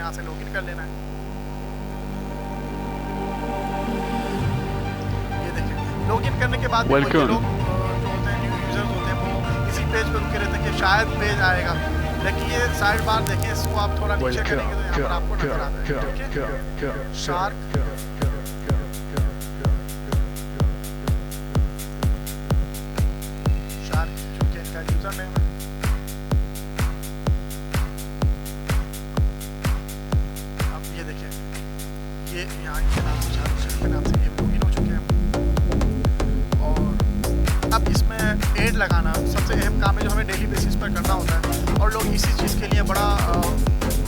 यहाँ से लॉगिन कर लेना है। ये देखिए लॉगिन करने के बाद लोग जो होते हैं न्यू यूजर्स होते हैं वो इसी पेज पर रुके रहते हैं कि शायद पेज आएगा, लेकिन ये साइड बार देखिए, इसको आप थोड़ा नीचे करेंगे तो यहाँ पर आपको नजर आता है। ठीक है, शार्क जो कि इनका यूजर नेम है। अब ये देखिए ये यहाँ के नाम से शार्क के नाम से ये लॉगिन हो चुके हैं। और अब इसमें एड लगाना सबसे अहम काम है जो हमें डेली बेसिस पर करना होता है, और लोग इसी चीज़ के लिए बड़ा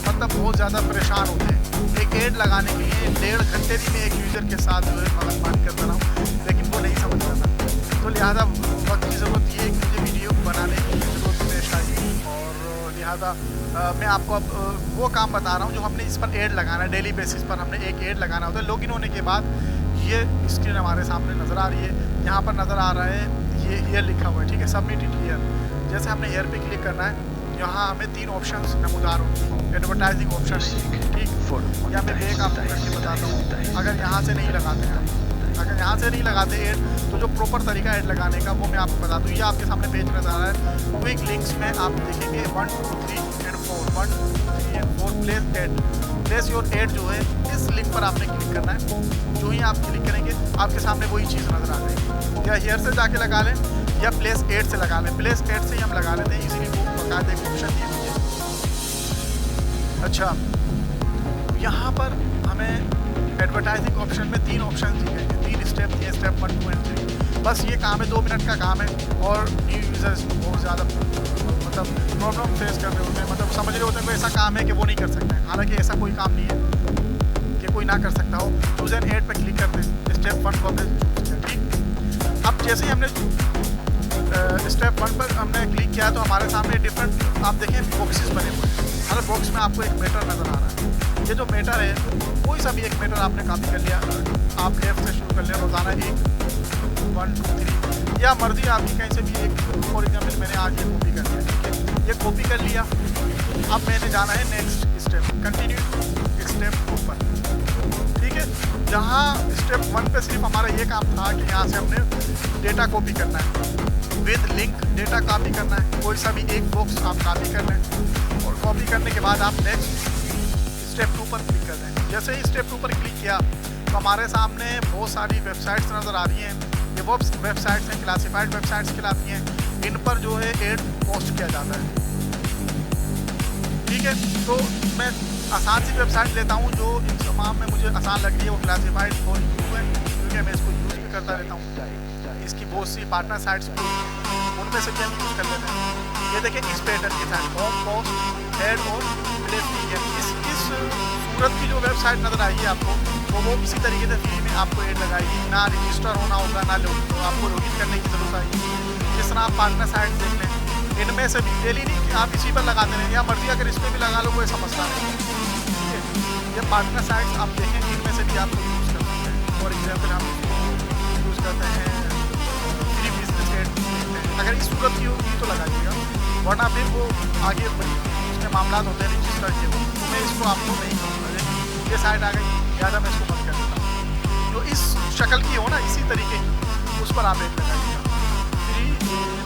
मतलब बहुत ज़्यादा परेशान होते हैं। एक एड लगाने के लिए 1.5 घंटे भी मैं एक यूज़र के साथ जो है मगन मान करता रहा हूँ, लेकिन वो नहीं समझ रहा था। तो लिहाजा वक्त की ज़रूरत ये है कि मुझे वीडियो बनाने की ज़रूरत पेश आई, और लिहाजा मैं आपको अब वो काम बता रहा हूँ जो हमने इस पर एड लगाना है। डेली बेसिस पर हमने एक एड लगाना होता है। लॉगिन होने के बाद ये स्क्रीन हमारे सामने नज़र आ रही है, यहाँ पर नज़र आ रहा है ये हियर लिखा हुआ है। ठीक है, सबमिट इट हियर। जैसे हमने हियर पे क्लिक करना है, यहाँ हमें 3 ऑप्शंस नमूदार होंगे। एडवर्टाइजिंग ऑप्शन, ठीक, या मैं एक आपको करके बताता हूँ। अगर यहाँ से नहीं लगाते हैं, अगर यहाँ से नहीं लगाते एड, तो जो प्रॉपर तरीका एड लगाने का वो मैं आपको बता दूँ। ये आपके सामने पेज नजर आ रहा है। क्विक लिंक्स में आप देखेंगे 1 2 3 and 4 1 2 3 and 4 place ad. Place your ad जो है इस लिंक पर आपने क्लिक करना है। जो ही आप क्लिक करेंगे आपके सामने वही चीज़ नजर आ जाएगी। या हियर से जाके लगा लें या प्लेस एड से लगा लें। प्लेस एड से ही हम लगा लेते हैं, इसीलिए वो बाकायदा एक ऑप्शन दी हुई है। अच्छा, यहाँ पर हमें एडवर्टाइजिंग ऑप्शन में 3 ऑप्शन दिए गए हैं, 3 स्टेप दिए, स्टेप 1 2 एंड 3। बस ये काम है, 2 मिनट का काम है, और न्यू यूजर्स बहुत ज़्यादा मतलब प्रॉब्लम फेस कर रहे होते हैं, मतलब समझ रहे होते हैं कोई ऐसा काम है कि वो नहीं कर सकते हैं। हालांकि ऐसा कोई काम नहीं है कि कोई ना कर सकता हो। चूज एन एड पर क्लिक करते हैं, स्टेप 1 को हमने चूज किया। ठीक, अब जैसे ही हमने स्टेप 1 पर हमने क्लिक किया तो हमारे सामने डिफरेंट आप देखें बॉक्सेस बने हुए हैं। हर बॉक्स में आपको एक मैटर नज़र आ रहा है। ये जो मैटर है कोई सा भी एक मैटर आपने कॉपी कर लिया, आप लेफ्ट से शुरू कर लें, रोज़ाना 1 1 2 3, या मर्जी आपकी कहीं से भी एक। फॉर एग्जाम्पल मैंने आज ये कॉपी कर लिया, ठीक है, ये कॉपी कर लिया। अब मैंने जाना है नेक्स्ट स्टेप, कंटिन्यू स्टेप 2 पर। ठीक है, जहाँ स्टेप 1 पे सिर्फ हमारा ये काम था कि यहाँ से हमने डेटा कॉपी करना है, विद लिंक डेटा कॉपी करना है। कोई सा भी एक बॉक्स आप कॉपी कर लें, और कॉपी करने के बाद आप नेक्स्ट स्टेप 2 पर क्लिक कर दें। जैसे ही स्टेप 2 पर क्लिक किया तो हमारे सामने बहुत सारी वेबसाइट्स नज़र आ रही हैं। ये वो वेबसाइट्स हैं, क्लासिफाइड वेबसाइट्स कहलाती हैं। इन पर जो है एड पोस्ट किया जाता है। ठीक है, तो मैं आसान सी वेबसाइट लेता हूँ जो इन तमाम में मुझे आसान लग रही है, वो क्लासिफाइड फॉर यू है, क्योंकि मैं इसको यूज़ भी करता रहता हूँ। इसकी बहुत सी पार्टनर साइट्स भी उनमें से भी हम यूज़ कर लेते हैं। ये देखिए इस पैटर्न के साथ होम पोस्ट एड और प्लेस इस सूरत की जो वेबसाइट नज़र आई है आपको, वो इसी तरीके से फ्री में आपको एड लगाएगी। ना रजिस्टर होना होगा, ना आपको लॉगिन करने की ज़रूरत आएगी। जिस तरह आप पार्टनर साइट देख लें, इनमें से भी डेली नहीं कि आप इसी पर लगाते रहें, या मर्जी अगर इस पर भी लगा लो कोई समझता नहीं। ठीक है, ये पार्टनर साइट्स आप देखें, इनमें से भी आपको यूज़ कर सकते हैं। फॉर एग्जाम्पल हम यूज़ करते हैं फ्री बिजनेस एड, अगर इस सूरत की होगी तो लगाइएगा, वरना फिर वो आगे उसके मामला होते हैं रजिस्टर के, तो मैं इसको आपको नहीं कहूँगा। ये साइट आ गई, ज़्यादा मैं इसको बंद कर देता हूँ। जो इस शक्ल की हो ना, इसी तरीके की, उस पर आप एड लगाइएगा। फ्री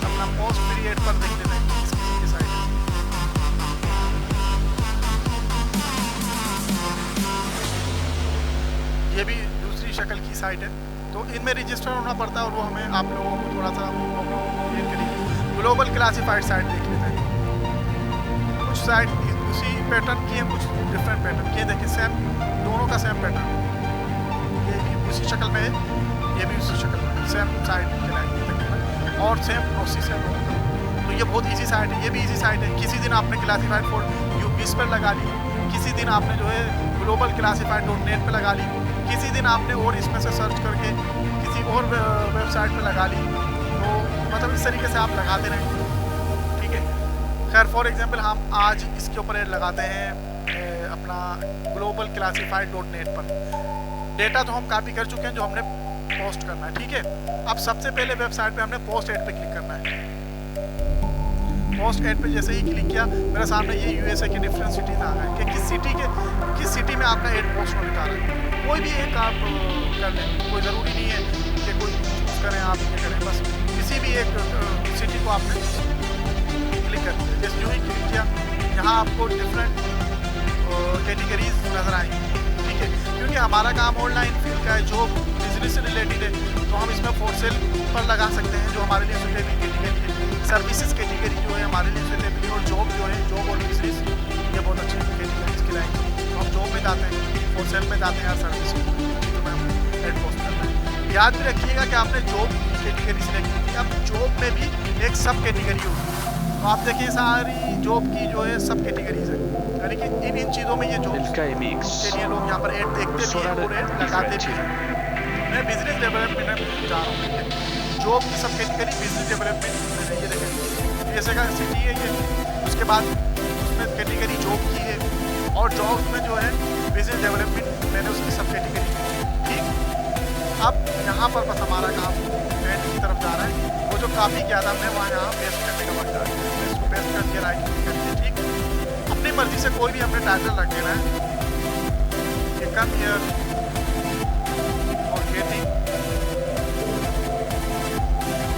अपना पोस्ट फ्री एड पर देख लेते हैं इसकी साइट। ये भी दूसरी शक्ल की साइट है, तो इनमें रजिस्टर होना पड़ता है, और वो हमें आप लोगों को थोड़ा सा क्लियर करेंगे। ग्लोबल क्लासिफाइड साइट देख लेते हैं। कुछ साइट उसी पैटर्न की है, कुछ डिफरेंट पैटर्न की है। देखिए सेम, दोनों का सेम पैटर्न, ये भी उसी शक्ल में है, ये भी उसी शक्ल में, सेम साइट तकरीबन, और सेम प्रोसेस है। तो ये बहुत इजी साइट है, ये भी इजी साइट है। किसी दिन आपने क्लासिफाइड फॉर यूपीस पर लगा ली, किसी दिन आपने जो है ग्लोबल क्लासिफाइड.net पर लगा ली, किसी दिन आपने और इसमें से सर्च करके किसी और वेबसाइट पर लगा ली। तो मतलब इस तरीके से आप लगाते रहें। ठीक है, खैर फॉर एग्जांपल हम आज इसके ऊपर एड लगाते हैं अपना ग्लोबल क्लासिफाइड.net पर। डेटा तो हम कॉपी कर चुके हैं, जो हमने पोस्ट करना है। ठीक है, अब सबसे पहले वेबसाइट पे हमने पोस्ट एड पे क्लिक करना है। पोस्ट एड पे जैसे ही क्लिक किया, मेरे सामने ये यूएसए के डिफरेंट सिटीज आ गए कि किस सिटी के में आपका एड पोस्ट होने जा रहा है। कोई भी एक आप कर लें, कोई ज़रूरी नहीं है कि कोई चूज़ करें, आप ये करें, बस किसी भी एक सिटी को आपने क्लिक कर दिया। जैसे यूँ ही क्लिक किया, यहाँ आपको डिफरेंट कैटेगरीज नज़र आएंगी, ठीक है। क्योंकि हमारा काम ऑनलाइन फील्ड का है, जो बिजनेस से रिलेटेड है, तो हम इसमें फॉर सेल पर लगा सकते हैं, जो हमारे लिए सुटेबल कैटेगरी है। सर्विसेज कैटेगरी जो है हमारे लिए सुटेबल है, और जॉब जो है, जॉब और बिजनेस, ये बहुत अच्छी कैटेगरीज की लाइन है। तो हम जॉब में जाते हैं, फॉर सेल में जाते हैं, या सर्विस में हम एड पोस्ट करते हैं। याद भी रखिएगा कि आपने जॉब कैटेगरी सिलेक्ट की, अब जॉब में भी एक सब कैटेगरी होगी। तो आप देखिए सारी जॉब की जो है सब कैटेगरीज है, यानी कि इन चीज़ों में ये जॉब के लिए लोग यहाँ पर एड देखते भी हैं और एड लगाते भी हैं। मैं बिजनेस डेवलपमेंट में जा रहा हूँ, जॉब की सब कैटेगरी बिजनेस डेवलपमेंट में है। ये देखें जैसे का सिटी है ये, उसके बाद उसमें कैटेगरी जॉब की है, और जॉब में जो है बिजनेस डेवलपमेंट मैंने उसकी सब कैटेगरी, ठीक। अब यहाँ पर बस हमारा काम एंड की तरफ जा रहा है। वो जो कॉपी किया था मैं वहाँ यहाँ पेस्ट करने का वक्त आ रहा है, इसको पेस्ट कर दिया, राइट क्लिक करके, ठीक। अपनी मर्जी से कोई भी हमने टाइटल रख देना है, कम हियर और गेटिंग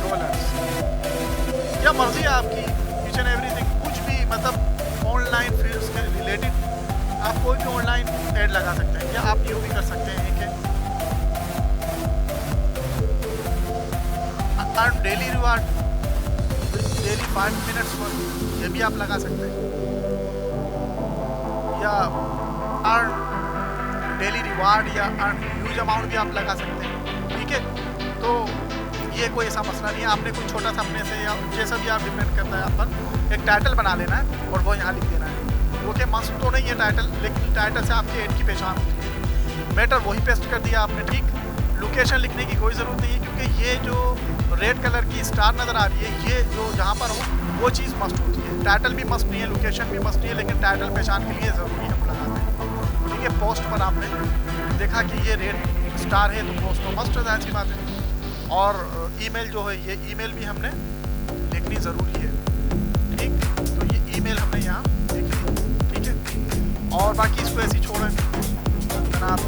डॉलर्स, या मर्जी है आपकी, ईच एंड एवरीथिंग, कुछ भी, मतलब ऑनलाइन फील्ड्स के रिलेटेड आप कोई भी ऑनलाइन एड लगा सकते हैं। या आप यूँ भी कर सकते हैं कि earn daily reward, daily 5 minutes पर, ये भी आप लगा सकते हैं। या अर्न डेली रिवार्ड या अर्न ह्यूज अमाउंट भी आप लगा सकते हैं, ठीक है। तो ये कोई ऐसा मसला नहीं है, आपने कोई छोटा सा अपने से या जैसा भी आप डिपेंड करता है, आप पर एक टाइटल बना लेना है और वो यहाँ लिख देना है। वो कि मस्त तो नहीं है टाइटल, लेकिन टाइटल से आपके एड की पहचान होती है। मैटर वही पेस्ट कर दिया आपने, ठीक। लोकेशन लिखने की कोई ज़रूरत नहीं है, क्योंकि ये जो रेड कलर की स्टार नज़र आ रही है, ये जो जहाँ पर हो वो चीज़ मस्ट होती है। टाइटल भी मस्ट नहीं है, लोकेशन भी मस्ट नहीं है, लेकिन टाइटल पहचान के लिए ज़रूरी हम लगाते हैं, ठीक है। पोस्ट पर आपने देखा कि ये रेड स्टार है, तो पोस्ट तो मस्ट है, जाहिर सी बात है। और ईमेल जो है, ये ईमेल भी हमने लिखनी ज़रूरी है, ठीक। तो ये ईमेल हमने यहाँ लिख ली, ठीक है। और बाकी इसको ऐसे ही छोड़ें जनाब।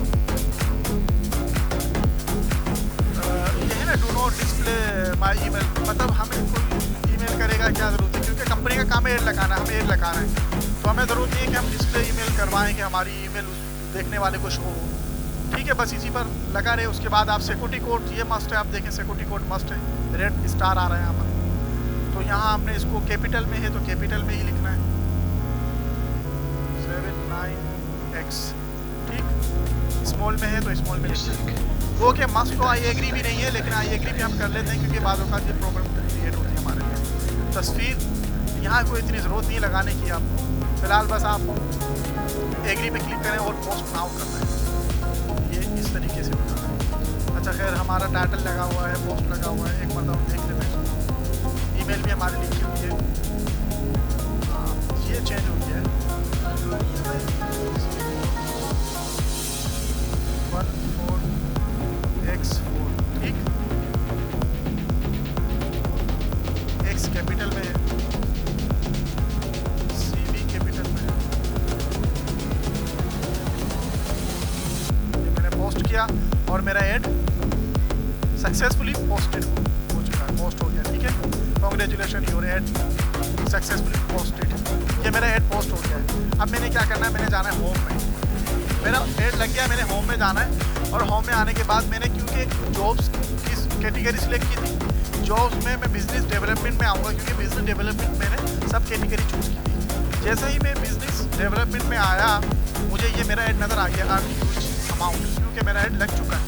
ये है ना, do not display my email, मतलब हमें कोई ईमेल करेगा क्या ज़रूरत है, क्योंकि कंपनी का काम है एड लगाना, हमें एड लगाना है, तो हमें ज़रूरत नहीं है कि हम डिस्प्ले ईमेल करवाएं कि हमारी ईमेल उस देखने वाले को शो हो, ठीक है। बस इसी पर लगा रहे। उसके बाद आप सिक्योरिटी कोड, ये मस्ट है, आप देखें सिक्योरिटी कोड मस्ट है, रेड स्टार आ रहा है यहाँ पर। तो यहाँ आपने इसको कैपिटल में है तो कैपिटल में ही लिखना है, 79X, ठीक। स्मॉल में है तो स्मॉल में लिखना है। ओके, मस्ट तो आई एग्री भी नहीं है, लेकिन आई एग्री भी हम कर लेते हैं, क्योंकि बाद में ये प्रॉब्लम क्रिएट होती है हमारे लिए। तस्वीर यहाँ कोई इतनी ज़रूरत नहीं लगाने की आपको, फिलहाल बस आप एग्री पे क्लिक करें और पोस्ट नाउ करना है, ये इस तरीके से होता है। अच्छा खैर, हमारा टाइटल लगा हुआ है, पोस्ट लगा हुआ है, एक बार हम देख लेते हैं। ईमेल भी हमारी लिखी हुई है, ये चेंज हो गया है, 14X4, ठीक। X कैपिटल में है, C भी कैपिटल में है। ये मैंने पोस्ट किया और मेरा एड सक्सेसफुली पोस्टेड हो चुका है, पोस्ट हो गया, ठीक है। Congratulation, your add successfully posted. ये मेरा एड पोस्ट हो गया है। अब मैंने क्या करना है, मैंने जाना है होम में। मेरा एड लग गया, मैंने होम में जाना है, और होम में आने के बाद मैंने क्योंकि जॉब्स की कैटेगरी सिलेक्ट की थी, जॉब्स में मैं बिज़नेस डेवलपमेंट में आऊँगा, क्योंकि बिज़नेस डेवलपमेंट मैंने सब कैटेगरी चूज़ की थी। जैसे ही मैं बिज़नेस डेवलपमेंट में आया, मुझे ये मेरा एड नज़र आ गया, अर्न ह्यूज अमाउंट, क्योंकि मेरा एड लग चुका है।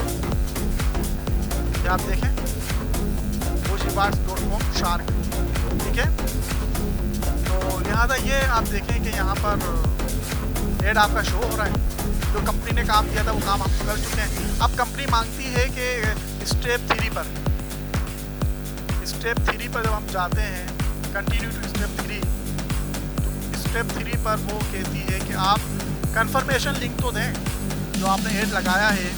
ये आप देखें, wooshrewards.com शार्क, ठीक है। तो लिहाजा ये आप देखें कि यहाँ पर एड आपका शो हो रहा है। जो कंपनी ने काम दिया था वो काम हम कर चुके हैं। अब कंपनी मांगती है कि स्टेप 3 पर जब हम जाते हैं, कंटिन्यू टू स्टेप 3, तो स्टेप 3 पर वो कहती है कि आप कंफर्मेशन लिंक तो दें, जो आपने एड लगाया है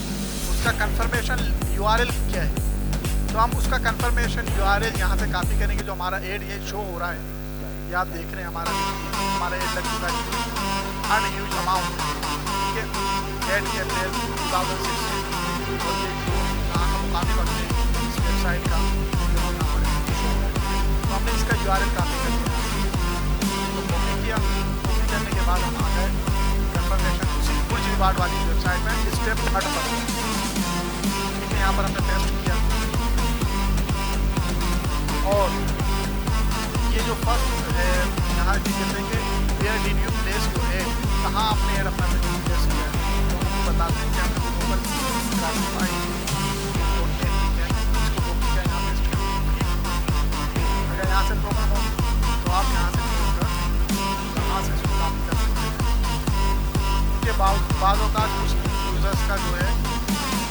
उसका कंफर्मेशन URL क्या है। तो हम उसका कंफर्मेशन URL यहाँ से कॉपी करेंगे, जो हमारा एड ये शो हो रहा है, ये आप देख रहे हैं, हमारा एड लग चुका है, अर्न ह्यूज अमाउंट, ठीक है। 8 अप्रैल 2016 और ये यहाँ का मुकामी वक्त है इस वेबसाइट का यहाँ पर तो हमने इसका URL कॉपी कर दिया, तो कॉपी किया। कॉपी करने के बाद हम आ गए कंफर्मेशन उसी कुछ रिवार्ड वाली वेबसाइट में स्टेप 3 पर। ठीक है, यहाँ पर हमने पेस्ट किया और ये जो फर्स्ट है यहाँ की कहते हैं कि where did you place your ad, कहाँ आपने एड अपना प्लेस किया है, तो हमको बताते हैं कि हमने ऊपर क्लासीफाई इसको कॉपी किया, यहाँ पेस्ट किया। अगर यहाँ से प्रॉब्लम हो तो आप यहाँ से यहाँ से इसको कॉपी कर सकते हैं। उसके बाद का कुछ यूजर्स का जो है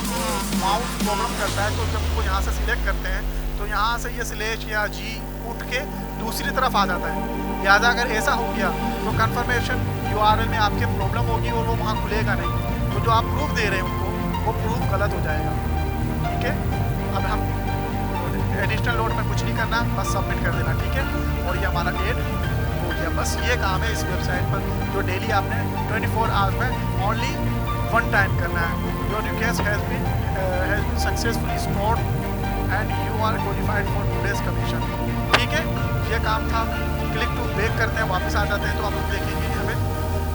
वो माउस प्रॉब्लम करता है, तो जब वो यहाँ से सिलेक्ट करते हैं तो यहाँ से ये स्लैश या जी उठ के दूसरी तरफ आ जाता है। लिहाजा अगर ऐसा हो गया तो कंफर्मेशन URL में आपके प्रॉब्लम होगी और वो वहाँ खुलेगा नहीं, तो जो आप प्रूफ दे रहे हैं उनको वो प्रूफ गलत हो जाएगा। ठीक है, अब हम एडिशनल लोड में कुछ नहीं करना, बस सबमिट कर देना। ठीक है, और ये हमारा एड हो गया। बस ये काम है इस वेबसाइट पर जो डेली आपने 24 आवर्स में ओनली 1 टाइम करना है। Your request has been successfully stored and you are qualified for today's commission. ठीक है, ये काम था। क्लिक टू बैक करते हैं, वापस आ जाते हैं तो आप लोग देखेंगे कि हमें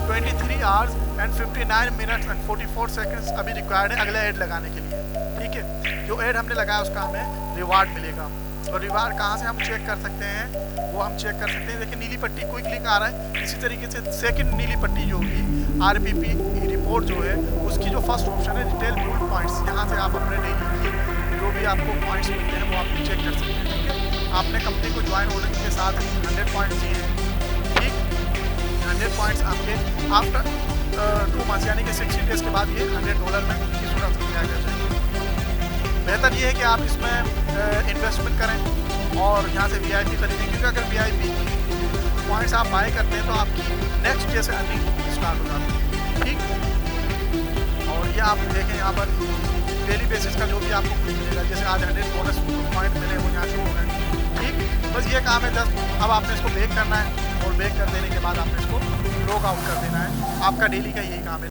23 hours and 59 minutes and 44 seconds अभी रिक्वायर्ड है अगला ऐड लगाने के लिए। ठीक है, जो ऐड हमने लगाया उसका हमें रिवार्ड मिलेगा। तो रिवार्ड कहाँ से हम चेक कर सकते हैं, वो हम चेक कर सकते हैं। देखिए नीली पट्टी क्विक लिंक आ रहा है, इसी तरीके से सेकंड नीली पट्टी जो होगी RPP रिपोर्ट जो है उसकी जो फर्स्ट ऑप्शन है रिटेल फ्यूल पॉइंट्स, यहाँ से आप अपने डेली की जो भी आपको पॉइंट्स मिलते हैं वो आप चेक कर सकते हैं। ठीक है, आपने कंपनी को ज्वाइन होने के साथ 100 पॉइंट्स दिए हैं। ठीक, 100 पॉइंट्स आपके आफ्टर 2 मंथ्स यानी कि 60 डेज के बाद ये $100 में की सूरत में आ जाएगा। बेहतर ये है कि आप इसमें इन्वेस्टमेंट करें और यहाँ से VIP खरीदें, क्योंकि अगर VIP पॉइंट्स आप बाय करते हैं तो आपकी नेक्स्ट डे से अर्निंग स्टार्ट हो जाती है। ठीक, और ये आप देखें यहाँ पर डेली बेसिस का जो भी आपको कुछ मिलेगा, जैसे आज 100 बोनस पॉइंट मिले वो यहाँ शो हो गए। ठीक, बस ये काम है जस्ट। अब आपने इसको बैक करना है और बैक कर देने के बाद आपने इसको लॉग आउट कर देना है। आपका डेली का यही काम है।